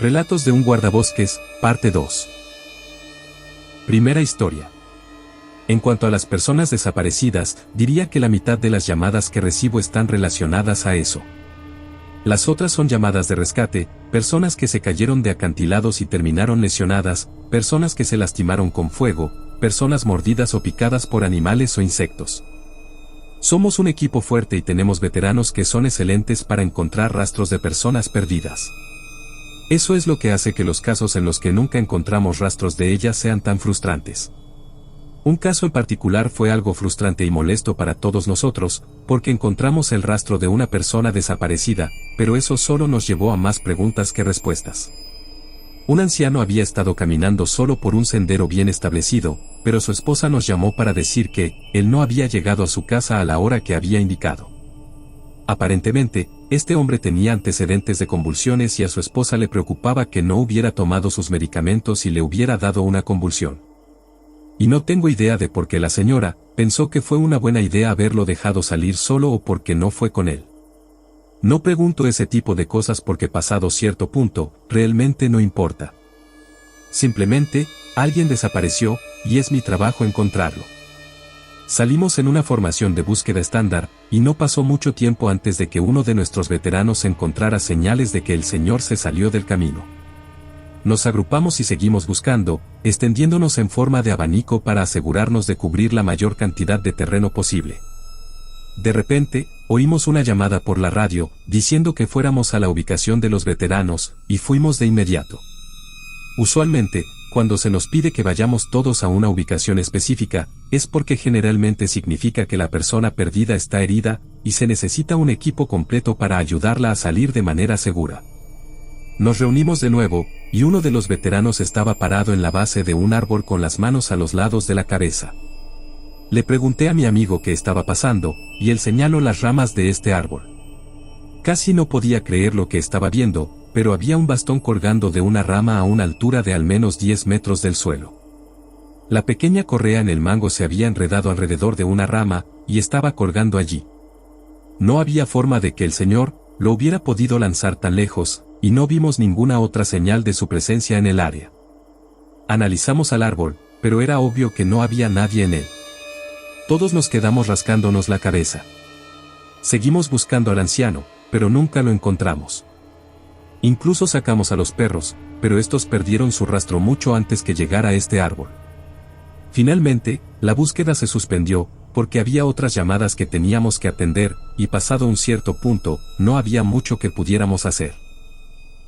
Relatos de un guardabosques, parte 2. Primera historia. En cuanto a las personas desaparecidas, diría que la mitad de las llamadas que recibo están relacionadas a eso. Las otras son llamadas de rescate, personas que se cayeron de acantilados y terminaron lesionadas, personas que se lastimaron con fuego, personas mordidas o picadas por animales o insectos. Somos un equipo fuerte y tenemos veteranos que son excelentes para encontrar rastros de personas perdidas. Eso es lo que hace que los casos en los que nunca encontramos rastros de ellas sean tan frustrantes. Un caso en particular fue algo frustrante y molesto para todos nosotros, porque encontramos el rastro de una persona desaparecida, pero eso solo nos llevó a más preguntas que respuestas. Un anciano había estado caminando solo por un sendero bien establecido, pero su esposa nos llamó para decir que él no había llegado a su casa a la hora que había indicado. Aparentemente, este hombre tenía antecedentes de convulsiones y a su esposa le preocupaba que no hubiera tomado sus medicamentos y le hubiera dado una convulsión. Y no tengo idea de por qué la señora pensó que fue una buena idea haberlo dejado salir solo o por qué no fue con él. No pregunto ese tipo de cosas porque pasado cierto punto, realmente no importa. Simplemente, alguien desapareció, y es mi trabajo encontrarlo. Salimos en una formación de búsqueda estándar, y no pasó mucho tiempo antes de que uno de nuestros veteranos encontrara señales de que el señor se salió del camino. Nos agrupamos y seguimos buscando, extendiéndonos en forma de abanico para asegurarnos de cubrir la mayor cantidad de terreno posible. De repente, oímos una llamada por la radio, diciendo que fuéramos a la ubicación de los veteranos, y fuimos de inmediato. Usualmente, cuando se nos pide que vayamos todos a una ubicación específica, es porque generalmente significa que la persona perdida está herida, y se necesita un equipo completo para ayudarla a salir de manera segura. Nos reunimos de nuevo, y uno de los veteranos estaba parado en la base de un árbol con las manos a los lados de la cabeza. Le pregunté a mi amigo qué estaba pasando, y él señaló las ramas de este árbol. Casi no podía creer lo que estaba viendo, pero había un bastón colgando de una rama a una altura de al menos 10 metros del suelo. La pequeña correa en el mango se había enredado alrededor de una rama, y estaba colgando allí. No había forma de que el señor lo hubiera podido lanzar tan lejos, y no vimos ninguna otra señal de su presencia en el área. Analizamos al árbol, pero era obvio que no había nadie en él. Todos nos quedamos rascándonos la cabeza. Seguimos buscando al anciano, pero nunca lo encontramos. Incluso sacamos a los perros, pero estos perdieron su rastro mucho antes que llegara a este árbol. Finalmente, la búsqueda se suspendió, porque había otras llamadas que teníamos que atender, y pasado un cierto punto, no había mucho que pudiéramos hacer.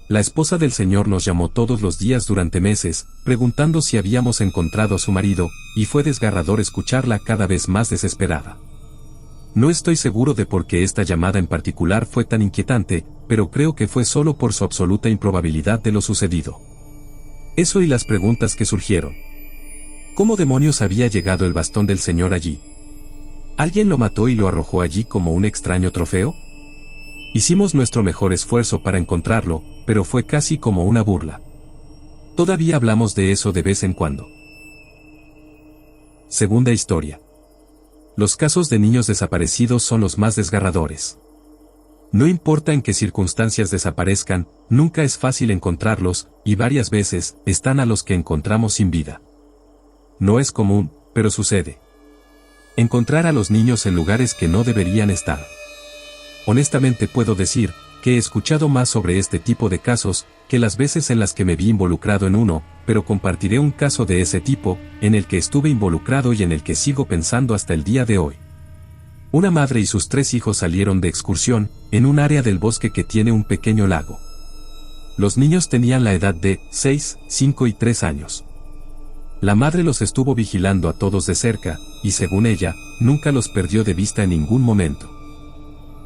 La esposa del señor nos llamó todos los días durante meses, preguntando si habíamos encontrado a su marido, y fue desgarrador escucharla cada vez más desesperada. No estoy seguro de por qué esta llamada en particular fue tan inquietante, pero creo que fue solo por su absoluta improbabilidad de lo sucedido. Eso y las preguntas que surgieron. ¿Cómo demonios había llegado el bastón del señor allí? ¿Alguien lo mató y lo arrojó allí como un extraño trofeo? Hicimos nuestro mejor esfuerzo para encontrarlo, pero fue casi como una burla. Todavía hablamos de eso de vez en cuando. Segunda historia. Los casos de niños desaparecidos son los más desgarradores. No importa en qué circunstancias desaparezcan, nunca es fácil encontrarlos, y varias veces están a los que encontramos sin vida. No es común, pero sucede. Encontrar a los niños en lugares que no deberían estar. Honestamente puedo decir que he escuchado más sobre este tipo de casos que las veces en las que me vi involucrado en uno, pero compartiré un caso de ese tipo, en el que estuve involucrado y en el que sigo pensando hasta el día de hoy. Una madre y sus 3 hijos salieron de excursión, en un área del bosque que tiene un pequeño lago. Los niños tenían la edad de 6, 5 y 3 años. La madre los estuvo vigilando a todos de cerca, y según ella, nunca los perdió de vista en ningún momento.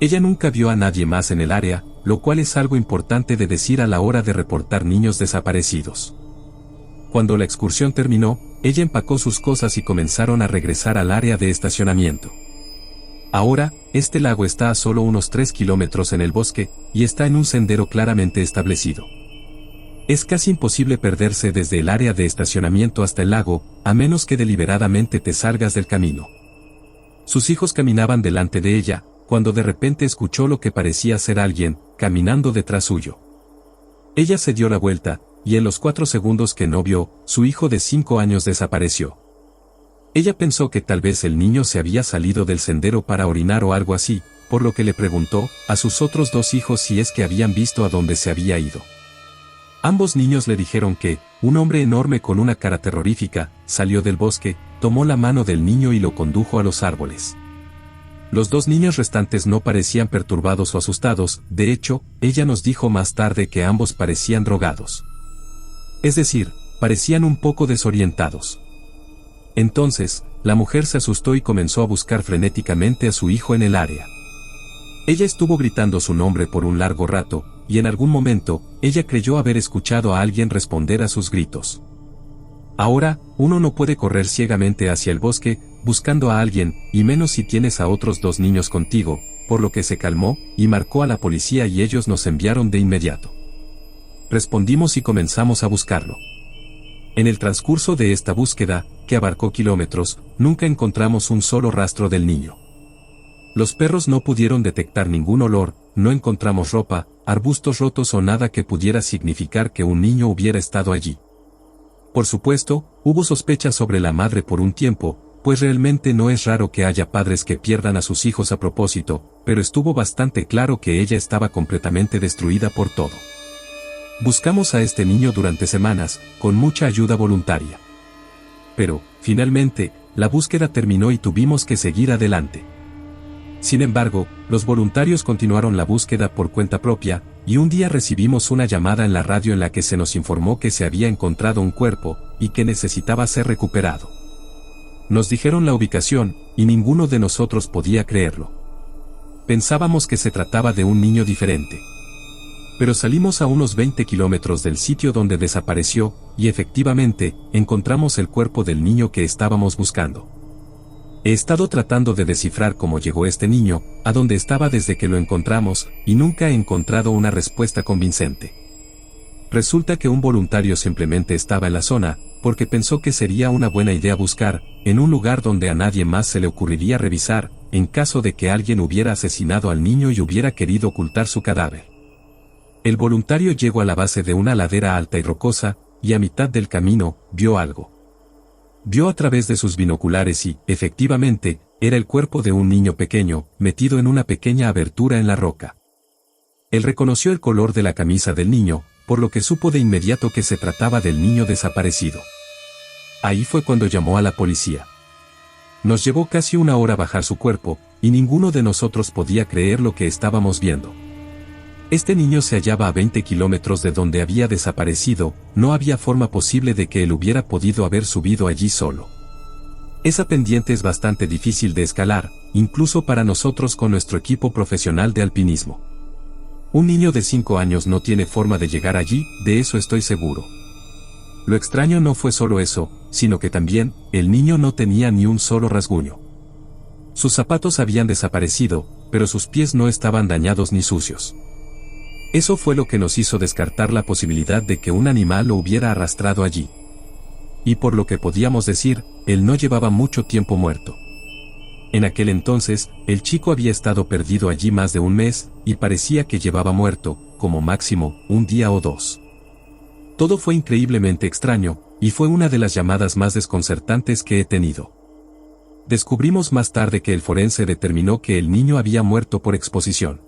Ella nunca vio a nadie más en el área, lo cual es algo importante de decir a la hora de reportar niños desaparecidos. Cuando la excursión terminó, ella empacó sus cosas y comenzaron a regresar al área de estacionamiento. Ahora, este lago está a solo unos 3 kilómetros en el bosque, y está en un sendero claramente establecido. Es casi imposible perderse desde el área de estacionamiento hasta el lago, a menos que deliberadamente te salgas del camino. Sus hijos caminaban delante de ella, cuando de repente escuchó lo que parecía ser alguien, caminando detrás suyo. Ella se dio la vuelta, y en los 4 segundos que no vio, su hijo de 5 años desapareció. Ella pensó que tal vez el niño se había salido del sendero para orinar o algo así, por lo que le preguntó a sus otros 2 hijos si es que habían visto a dónde se había ido. Ambos niños le dijeron que, un hombre enorme con una cara terrorífica, salió del bosque, tomó la mano del niño y lo condujo a los árboles. Los 2 niños restantes no parecían perturbados o asustados, de hecho, ella nos dijo más tarde que ambos parecían drogados. Es decir, parecían un poco desorientados. Entonces, la mujer se asustó y comenzó a buscar frenéticamente a su hijo en el área. Ella estuvo gritando su nombre por un largo rato, y en algún momento, ella creyó haber escuchado a alguien responder a sus gritos. Ahora, uno no puede correr ciegamente hacia el bosque, buscando a alguien, y menos si tienes a otros 2 niños contigo, por lo que se calmó, y marcó a la policía y ellos nos enviaron de inmediato. Respondimos y comenzamos a buscarlo. En el transcurso de esta búsqueda, que abarcó kilómetros, nunca encontramos un solo rastro del niño. Los perros no pudieron detectar ningún olor, no encontramos ropa, arbustos rotos o nada que pudiera significar que un niño hubiera estado allí. Por supuesto, hubo sospechas sobre la madre por un tiempo, pues realmente no es raro que haya padres que pierdan a sus hijos a propósito, pero estuvo bastante claro que ella estaba completamente destruida por todo. Buscamos a este niño durante semanas, con mucha ayuda voluntaria. Pero, finalmente, la búsqueda terminó y tuvimos que seguir adelante. Sin embargo, los voluntarios continuaron la búsqueda por cuenta propia, y un día recibimos una llamada en la radio en la que se nos informó que se había encontrado un cuerpo, y que necesitaba ser recuperado. Nos dijeron la ubicación, y ninguno de nosotros podía creerlo. Pensábamos que se trataba de un niño diferente. Pero salimos a unos 20 kilómetros del sitio donde desapareció, y efectivamente, encontramos el cuerpo del niño que estábamos buscando. He estado tratando de descifrar cómo llegó este niño, a dónde estaba desde que lo encontramos, y nunca he encontrado una respuesta convincente. Resulta que un voluntario simplemente estaba en la zona, porque pensó que sería una buena idea buscar, en un lugar donde a nadie más se le ocurriría revisar, en caso de que alguien hubiera asesinado al niño y hubiera querido ocultar su cadáver. El voluntario llegó a la base de una ladera alta y rocosa, y a mitad del camino, vio algo. Vio a través de sus binoculares y, efectivamente, era el cuerpo de un niño pequeño, metido en una pequeña abertura en la roca. Él reconoció el color de la camisa del niño, por lo que supo de inmediato que se trataba del niño desaparecido. Ahí fue cuando llamó a la policía. Nos llevó casi 1 hora bajar su cuerpo, y ninguno de nosotros podía creer lo que estábamos viendo. Este niño se hallaba a 20 kilómetros de donde había desaparecido, no había forma posible de que él hubiera podido haber subido allí solo. Esa pendiente es bastante difícil de escalar, incluso para nosotros con nuestro equipo profesional de alpinismo. Un niño de 5 años no tiene forma de llegar allí, de eso estoy seguro. Lo extraño no fue solo eso, sino que también, el niño no tenía ni un solo rasguño. Sus zapatos habían desaparecido, pero sus pies no estaban dañados ni sucios. Eso fue lo que nos hizo descartar la posibilidad de que un animal lo hubiera arrastrado allí. Y por lo que podíamos decir, él no llevaba mucho tiempo muerto. En aquel entonces, el chico había estado perdido allí más de un mes, y parecía que llevaba muerto, como máximo, 1 día o 2. Todo fue increíblemente extraño, y fue una de las llamadas más desconcertantes que he tenido. Descubrimos más tarde que el forense determinó que el niño había muerto por exposición.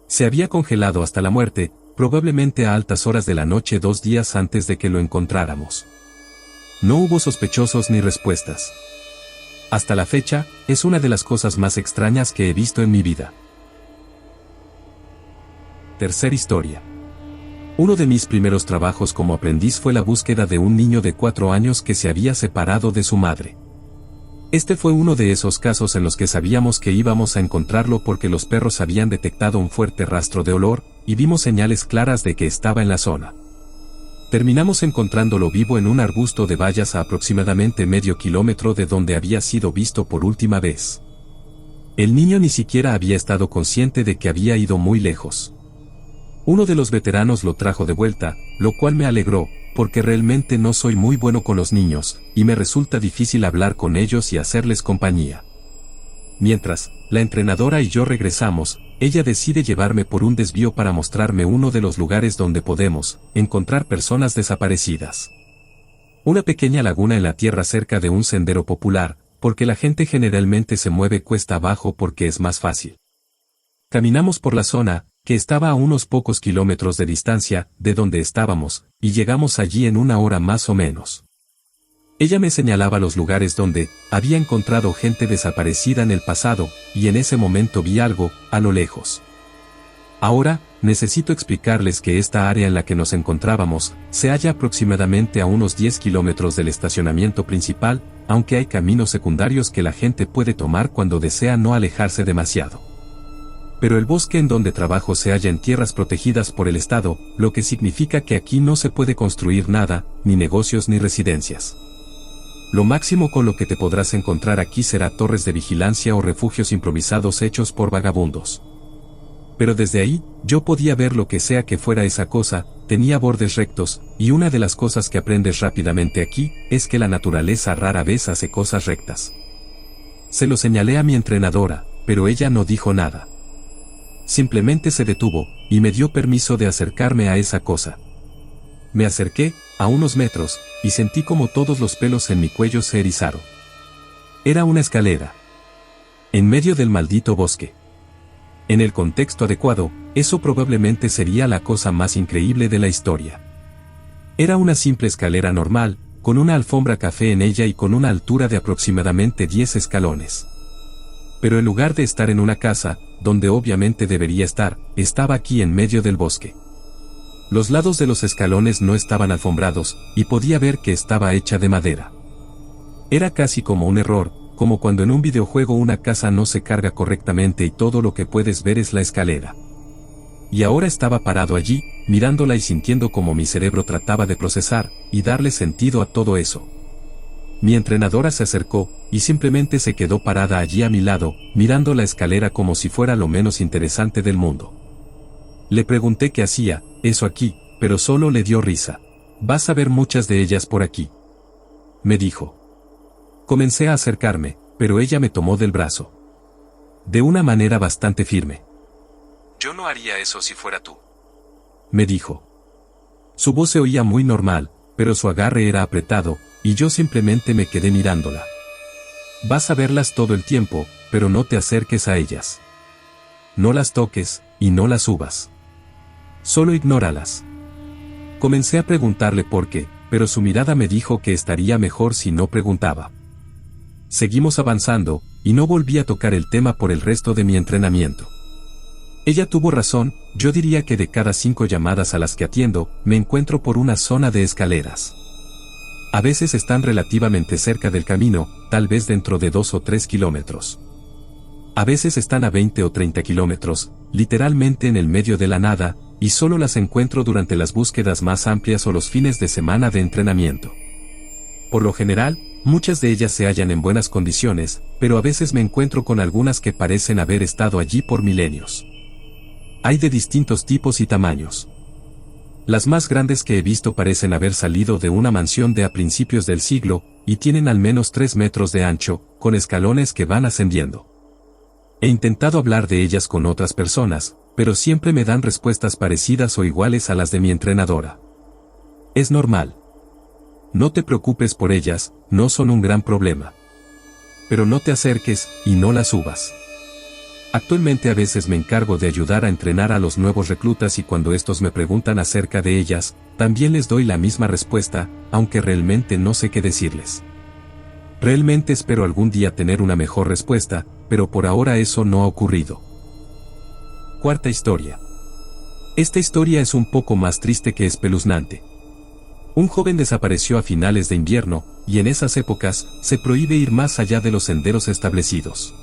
Se había congelado hasta la muerte, probablemente a altas horas de la noche 2 días antes de que lo encontráramos. No hubo sospechosos ni respuestas. Hasta la fecha, es una de las cosas más extrañas que he visto en mi vida. Tercera historia. Uno de mis primeros trabajos como aprendiz fue la búsqueda de un niño de 4 años que se había separado de su madre. Este fue uno de esos casos en los que sabíamos que íbamos a encontrarlo porque los perros habían detectado un fuerte rastro de olor, y vimos señales claras de que estaba en la zona. Terminamos encontrándolo vivo en un arbusto de bayas a aproximadamente medio kilómetro de donde había sido visto por última vez. El niño ni siquiera había estado consciente de que había ido muy lejos. Uno de los veteranos lo trajo de vuelta, lo cual me alegró, porque realmente no soy muy bueno con los niños, y me resulta difícil hablar con ellos y hacerles compañía. Mientras, la entrenadora y yo regresamos, ella decide llevarme por un desvío para mostrarme uno de los lugares donde podemos encontrar personas desaparecidas. Una pequeña laguna en la tierra cerca de un sendero popular, porque la gente generalmente se mueve cuesta abajo porque es más fácil. Caminamos por la zona, que estaba a unos pocos kilómetros de distancia de donde estábamos, y llegamos allí en 1 hora más o menos. Ella me señalaba los lugares donde había encontrado gente desaparecida en el pasado, y en ese momento vi algo, a lo lejos. Ahora, necesito explicarles que esta área en la que nos encontrábamos se halla aproximadamente a unos 10 kilómetros del estacionamiento principal, aunque hay caminos secundarios que la gente puede tomar cuando desea no alejarse demasiado. Pero el bosque en donde trabajo se halla en tierras protegidas por el Estado, lo que significa que aquí no se puede construir nada, ni negocios ni residencias. Lo máximo con lo que te podrás encontrar aquí será torres de vigilancia o refugios improvisados hechos por vagabundos. Pero desde ahí, yo podía ver lo que sea que fuera esa cosa, tenía bordes rectos, y una de las cosas que aprendes rápidamente aquí, es que la naturaleza rara vez hace cosas rectas. Se lo señalé a mi entrenadora, pero ella no dijo nada. Simplemente se detuvo, y me dio permiso de acercarme a esa cosa. Me acerqué, a unos metros, y sentí como todos los pelos en mi cuello se erizaron. Era una escalera. En medio del maldito bosque. En el contexto adecuado, eso probablemente sería la cosa más increíble de la historia. Era una simple escalera normal, con una alfombra café en ella y con una altura de aproximadamente 10 escalones. Pero en lugar de estar en una casa, donde obviamente debería estar, estaba aquí en medio del bosque. Los lados de los escalones no estaban alfombrados, y podía ver que estaba hecha de madera. Era casi como un error, como cuando en un videojuego una casa no se carga correctamente y todo lo que puedes ver es la escalera. Y ahora estaba parado allí, mirándola y sintiendo como mi cerebro trataba de procesar y darle sentido a todo eso. Mi entrenadora se acercó, y simplemente se quedó parada allí a mi lado, mirando la escalera como si fuera lo menos interesante del mundo. Le pregunté qué hacía, eso aquí, pero solo le dio risa. Vas a ver muchas de ellas por aquí. Me dijo. Comencé a acercarme, pero ella me tomó del brazo. De una manera bastante firme. Yo no haría eso si fuera tú. Me dijo. Su voz se oía muy normal, pero su agarre era apretado, y yo simplemente me quedé mirándola. Vas a verlas todo el tiempo, pero no te acerques a ellas. No las toques, y no las subas. Solo ignóralas. Comencé a preguntarle por qué, pero su mirada me dijo que estaría mejor si no preguntaba. Seguimos avanzando, y no volví a tocar el tema por el resto de mi entrenamiento. Ella tuvo razón, yo diría que de cada 5 llamadas a las que atiendo, me encuentro por una zona de escaleras. A veces están relativamente cerca del camino, tal vez dentro de 2 o 3 kilómetros. A veces están a 20 o 30 kilómetros, literalmente en el medio de la nada, y solo las encuentro durante las búsquedas más amplias o los fines de semana de entrenamiento. Por lo general, muchas de ellas se hallan en buenas condiciones, pero a veces me encuentro con algunas que parecen haber estado allí por milenios. Hay de distintos tipos y tamaños. Las más grandes que he visto parecen haber salido de una mansión de a principios del siglo, y tienen al menos 3 metros de ancho, con escalones que van ascendiendo. He intentado hablar de ellas con otras personas, pero siempre me dan respuestas parecidas o iguales a las de mi entrenadora. Es normal. No te preocupes por ellas, no son un gran problema. Pero no te acerques, y no las subas. Actualmente a veces me encargo de ayudar a entrenar a los nuevos reclutas y cuando estos me preguntan acerca de ellas, también les doy la misma respuesta, aunque realmente no sé qué decirles. Realmente espero algún día tener una mejor respuesta, pero por ahora eso no ha ocurrido. Cuarta historia. Esta historia es un poco más triste que espeluznante. Un joven desapareció a finales de invierno, y en esas épocas, se prohíbe ir más allá de los senderos establecidos.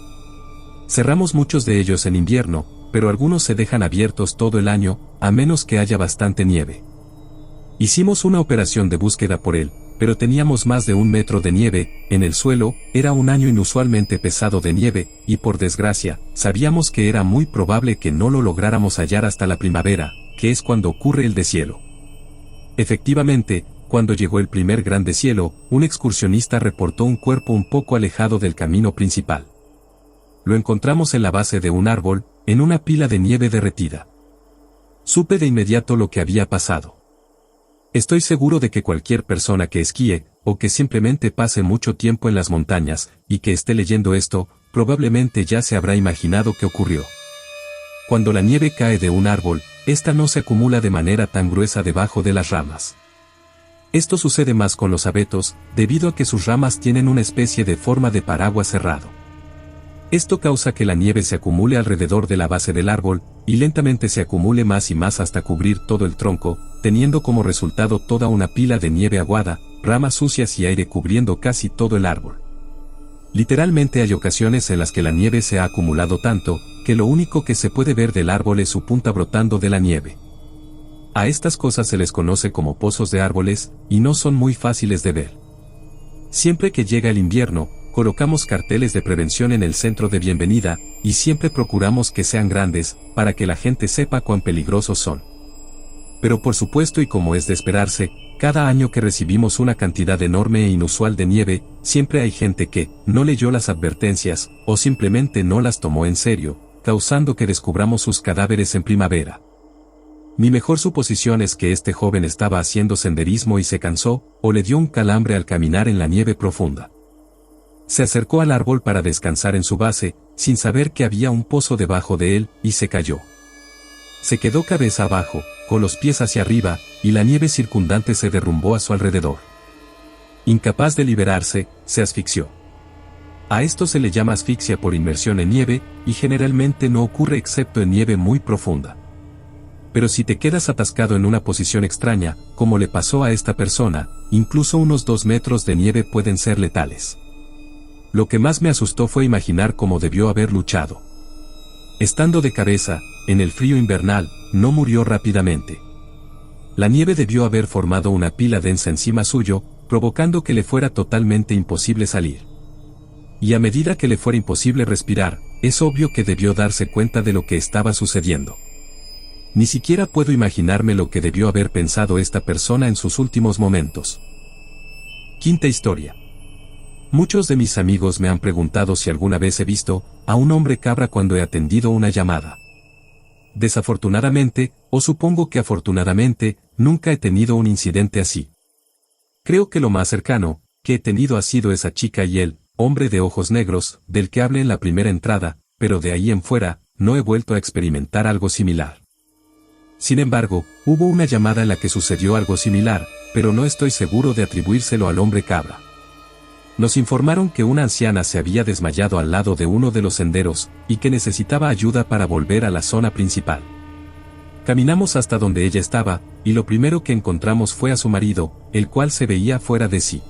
Cerramos muchos de ellos en invierno, pero algunos se dejan abiertos todo el año, a menos que haya bastante nieve. Hicimos una operación de búsqueda por él, pero teníamos más de 1 metro de nieve en el suelo, era un año inusualmente pesado de nieve, y por desgracia, sabíamos que era muy probable que no lo lográramos hallar hasta la primavera, que es cuando ocurre el deshielo. Efectivamente, cuando llegó el primer gran deshielo, un excursionista reportó un cuerpo un poco alejado del camino principal. Lo encontramos en la base de un árbol, en una pila de nieve derretida. Supe de inmediato lo que había pasado. Estoy seguro de que cualquier persona que esquíe, o que simplemente pase mucho tiempo en las montañas, y que esté leyendo esto, probablemente ya se habrá imaginado qué ocurrió. Cuando la nieve cae de un árbol, esta no se acumula de manera tan gruesa debajo de las ramas. Esto sucede más con los abetos, debido a que sus ramas tienen una especie de forma de paraguas cerrado. Esto causa que la nieve se acumule alrededor de la base del árbol, y lentamente se acumule más y más hasta cubrir todo el tronco, teniendo como resultado toda una pila de nieve aguada, ramas sucias y aire cubriendo casi todo el árbol. Literalmente hay ocasiones en las que la nieve se ha acumulado tanto, que lo único que se puede ver del árbol es su punta brotando de la nieve. A estas cosas se les conoce como pozos de árboles, y no son muy fáciles de ver. Siempre que llega el invierno, colocamos carteles de prevención en el centro de bienvenida, y siempre procuramos que sean grandes, para que la gente sepa cuán peligrosos son. Pero por supuesto y como es de esperarse, cada año que recibimos una cantidad enorme e inusual de nieve, siempre hay gente que no leyó las advertencias, o simplemente no las tomó en serio, causando que descubramos sus cadáveres en primavera. Mi mejor suposición es que este joven estaba haciendo senderismo y se cansó, o le dio un calambre al caminar en la nieve profunda. Se acercó al árbol para descansar en su base, sin saber que había un pozo debajo de él, y se cayó. Se quedó cabeza abajo, con los pies hacia arriba, y la nieve circundante se derrumbó a su alrededor. Incapaz de liberarse, se asfixió. A esto se le llama asfixia por inmersión en nieve, y generalmente no ocurre excepto en nieve muy profunda. Pero si te quedas atascado en una posición extraña, como le pasó a esta persona, incluso unos 2 metros de nieve pueden ser letales. Lo que más me asustó fue imaginar cómo debió haber luchado. Estando de cabeza, en el frío invernal, no murió rápidamente. La nieve debió haber formado una pila densa encima suyo, provocando que le fuera totalmente imposible salir. Y a medida que le fuera imposible respirar, es obvio que debió darse cuenta de lo que estaba sucediendo. Ni siquiera puedo imaginarme lo que debió haber pensado esta persona en sus últimos momentos. Quinta historia. Muchos de mis amigos me han preguntado si alguna vez he visto a un hombre cabra cuando he atendido una llamada. Desafortunadamente, o supongo que afortunadamente, nunca he tenido un incidente así. Creo que lo más cercano que he tenido ha sido esa chica y el hombre de ojos negros, del que hablé en la primera entrada, pero de ahí en fuera, no he vuelto a experimentar algo similar. Sin embargo, hubo una llamada en la que sucedió algo similar, pero no estoy seguro de atribuírselo al hombre cabra. Nos informaron que una anciana se había desmayado al lado de uno de los senderos, y que necesitaba ayuda para volver a la zona principal. Caminamos hasta donde ella estaba, y lo primero que encontramos fue a su marido, el cual se veía fuera de sí.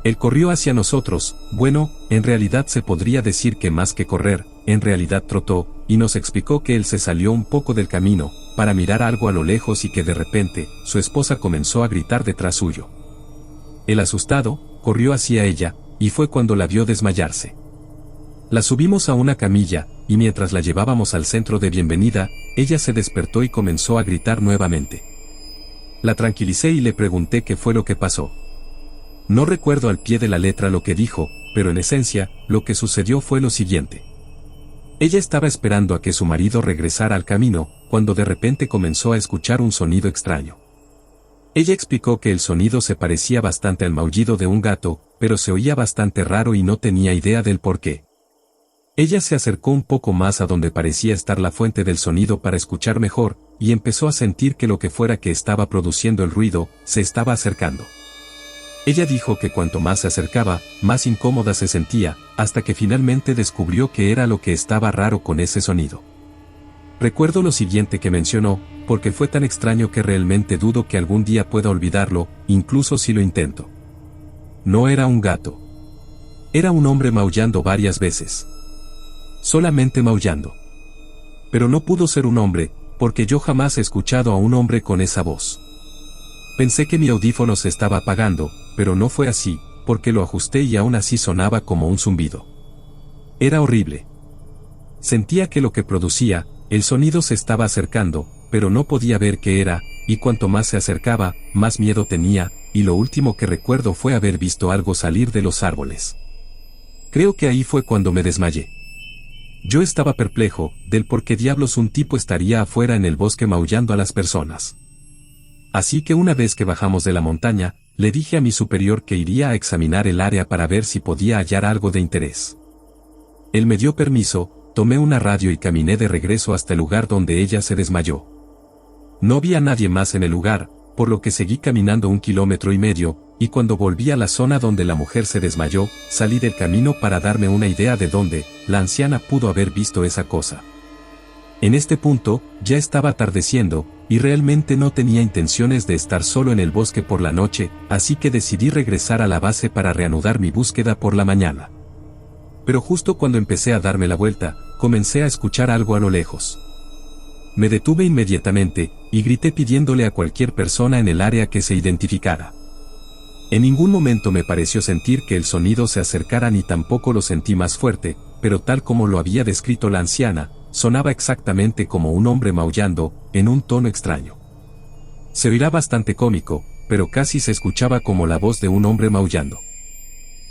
Él corrió hacia nosotros, bueno, en realidad se podría decir que más que correr, en realidad trotó, y nos explicó que él se salió un poco del camino, para mirar algo a lo lejos y que de repente, su esposa comenzó a gritar detrás suyo. El asustado, corrió hacia ella, y fue cuando la vio desmayarse. La subimos a una camilla, y mientras la llevábamos al centro de bienvenida, ella se despertó y comenzó a gritar nuevamente. La tranquilicé y le pregunté qué fue lo que pasó. No recuerdo al pie de la letra lo que dijo, pero en esencia, lo que sucedió fue lo siguiente. Ella estaba esperando a que su marido regresara al camino, cuando de repente comenzó a escuchar un sonido extraño. Ella explicó que el sonido se parecía bastante al maullido de un gato, pero se oía bastante raro y no tenía idea del por qué. Ella se acercó un poco más a donde parecía estar la fuente del sonido para escuchar mejor, y empezó a sentir que lo que fuera que estaba produciendo el ruido, se estaba acercando. Ella dijo que cuanto más se acercaba, más incómoda se sentía, hasta que finalmente descubrió que era lo que estaba raro con ese sonido. Recuerdo lo siguiente que mencionó, porque fue tan extraño que realmente dudo que algún día pueda olvidarlo, incluso si lo intento. No era un gato. Era un hombre maullando varias veces. Solamente maullando. Pero no pudo ser un hombre, porque yo jamás he escuchado a un hombre con esa voz. Pensé que mi audífono se estaba apagando, pero no fue así, porque lo ajusté y aún así sonaba como un zumbido. Era horrible. Sentía que lo que producía, el sonido se estaba acercando, pero no podía ver qué era, y cuanto más se acercaba, más miedo tenía, y lo último que recuerdo fue haber visto algo salir de los árboles. Creo que ahí fue cuando me desmayé. Yo estaba perplejo, del por qué diablos un tipo estaría afuera en el bosque maullando a las personas. Así que una vez que bajamos de la montaña, le dije a mi superior que iría a examinar el área para ver si podía hallar algo de interés. Él me dio permiso, tomé una radio y caminé de regreso hasta el lugar donde ella se desmayó. No vi a nadie más en el lugar, por lo que seguí caminando 1,5 kilómetros, y cuando volví a la zona donde la mujer se desmayó, salí del camino para darme una idea de dónde la anciana pudo haber visto esa cosa. En este punto, ya estaba atardeciendo, y realmente no tenía intenciones de estar solo en el bosque por la noche, así que decidí regresar a la base para reanudar mi búsqueda por la mañana. Pero justo cuando empecé a darme la vuelta, comencé a escuchar algo a lo lejos. Me detuve inmediatamente, y grité pidiéndole a cualquier persona en el área que se identificara. En ningún momento me pareció sentir que el sonido se acercara ni tampoco lo sentí más fuerte, pero tal como lo había descrito la anciana, sonaba exactamente como un hombre maullando, en un tono extraño. Se oirá bastante cómico, pero casi se escuchaba como la voz de un hombre maullando.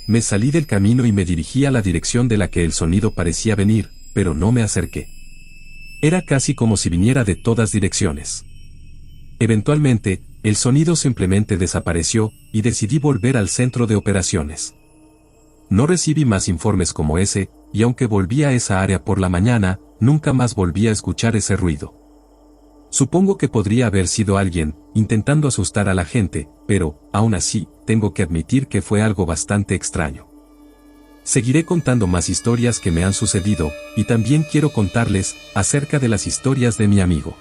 Me salí del camino y me dirigí a la dirección de la que el sonido parecía venir, pero no me acerqué. Era casi como si viniera de todas direcciones. Eventualmente, el sonido simplemente desapareció, y decidí volver al centro de operaciones. No recibí más informes como ese, y aunque volví a esa área por la mañana, nunca más volví a escuchar ese ruido. Supongo que podría haber sido alguien, intentando asustar a la gente, pero, aún así, tengo que admitir que fue algo bastante extraño. Seguiré contando más historias que me han sucedido, y también quiero contarles acerca de las historias de mi amigo.